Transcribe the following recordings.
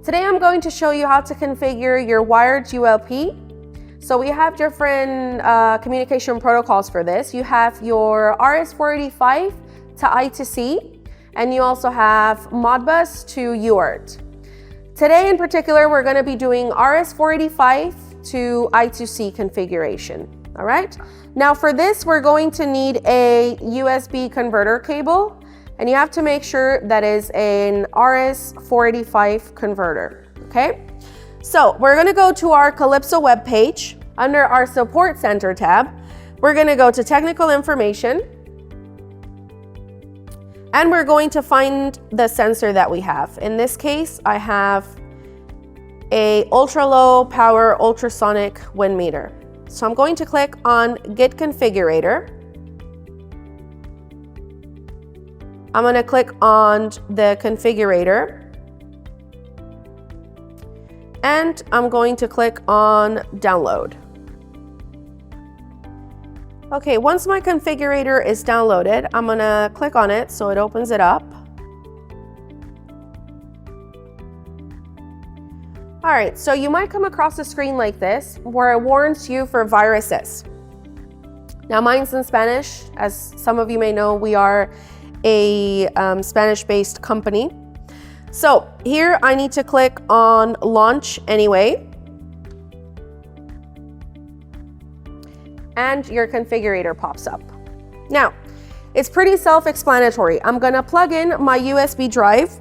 Today I'm going to show you how to configure your wired ULP. So we have different communication protocols for this. You have your RS485 to I2C, and you also have Modbus to UART. Today in particular, we're going to be doing RS485 to I2C configuration. All right. Now for this, we're going to need a USB converter cable, and you have to make sure that is an RS485 converter. Okay. So we're going to go to our Calypso web page. Under our Support Center tab, we're going to go to Technical Information, and we're going to find the sensor that we have. In this case, I have a ultra low power ultrasonic wind meter. So I'm going to click on Get Configurator. I'm going to click on the configurator, and I'm going to click on Download. Okay, once my configurator is downloaded, I'm going to click on it so it opens it up. All right, so you might come across a screen like this where it warns you for viruses. Now mine's in Spanish. As some of you may know, we are a Spanish-based company. So here I need to click on Launch Anyway. And your configurator pops up. Now, it's pretty self-explanatory. I'm gonna plug in my USB drive.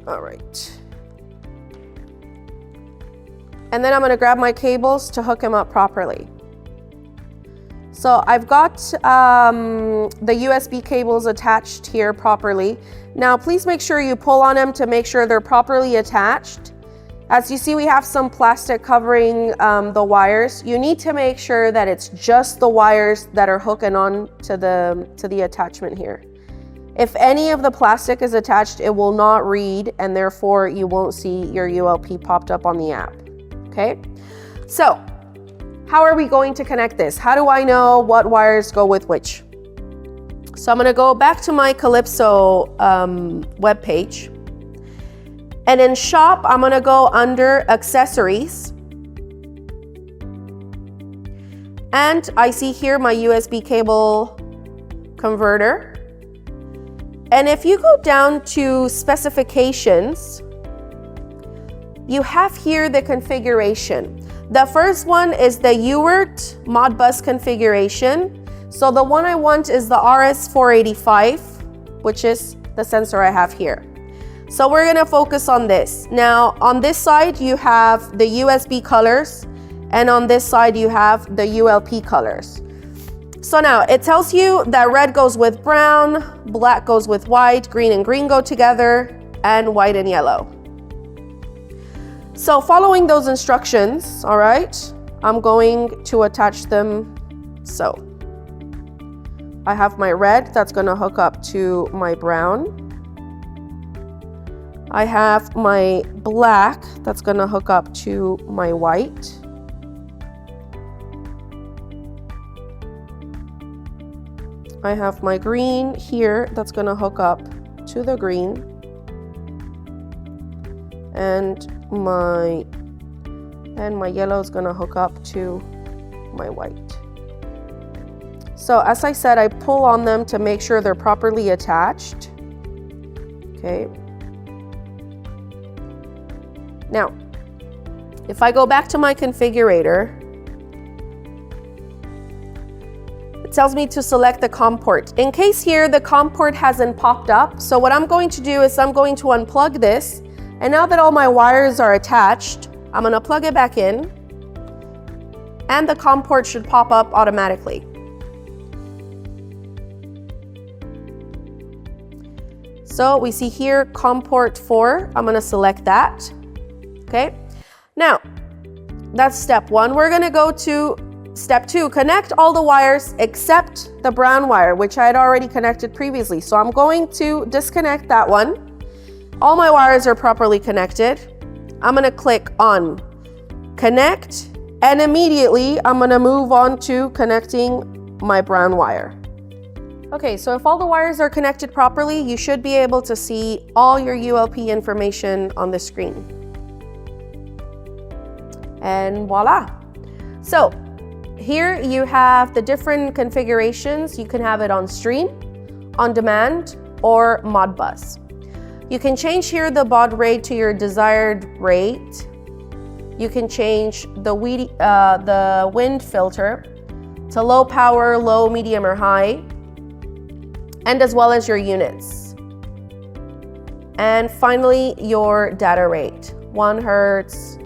All right. And then I'm gonna grab my cables to hook them up properly. So I've got the USB cables attached here properly. Now please make sure you pull on them to make sure they're properly attached. As you see, we have some plastic covering the wires. You need to make sure that it's just the wires that are hooking on to the attachment here. If any of the plastic is attached, it will not read, and therefore you won't see your ULP popped up on the app. Okay, so how are we going to connect this? How do I know what wires go with which? So I'm going to go back to my Calypso web page, and in Shop, I'm going to go under Accessories, and I see here my USB cable converter. And if you go down to Specifications, you have here the configuration. The first one is the UART Modbus configuration. So the one I want is the RS485, which is the sensor I have here. So we're gonna focus on this. Now on this side you have the USB colors, and on this side you have the ULP colors. So now it tells you that red goes with brown, black goes with white, green and green go together, and white and yellow. So following those instructions, all right, I'm going to attach them. So I have my red that's going to hook up to my brown. I have my black that's going to hook up to my white. I have my green here that's going to hook up to the green. And my yellow is going to hook up to my white. So as I said, I pull on them to make sure they're properly attached. Okay. Now, if I go back to my configurator, it tells me to select the COM port. In case here the COM port hasn't popped up, so what I'm going to do is I'm going to unplug this. And now that all my wires are attached, I'm going to plug it back in, and the COM port should pop up automatically. So we see here COM port 4. I'm going to select that. Okay. Now, that's step 1. We're going to go to step 2. Connect all the wires except the brown wire, which I had already connected previously. So I'm going to disconnect that one. All my wires are properly connected. I'm going to click on Connect, and immediately I'm going to move on to connecting my brown wire. Okay, so if all the wires are connected properly, you should be able to see all your ULP information on the screen. And voila. So here you have the different configurations. You can have it on stream, on demand, or Modbus. You can change here the baud rate to your desired rate. You can change the wind filter to low power, low, medium, or high, and as well as your units. And finally, your data rate, 1 Hertz,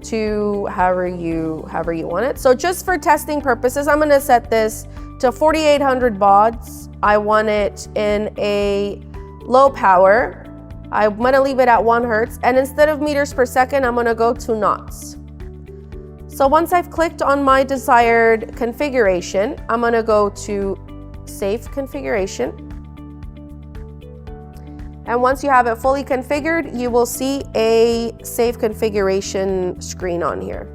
2, however you want it. So just for testing purposes, I'm gonna set this to 4800 bauds. I want it in a low power. I'm gonna leave it at 1 Hertz, and instead of meters per second, I'm gonna go to knots. So once I've clicked on my desired configuration, I'm gonna go to Save Configuration. And once you have it fully configured, you will see a Save Configuration screen on here.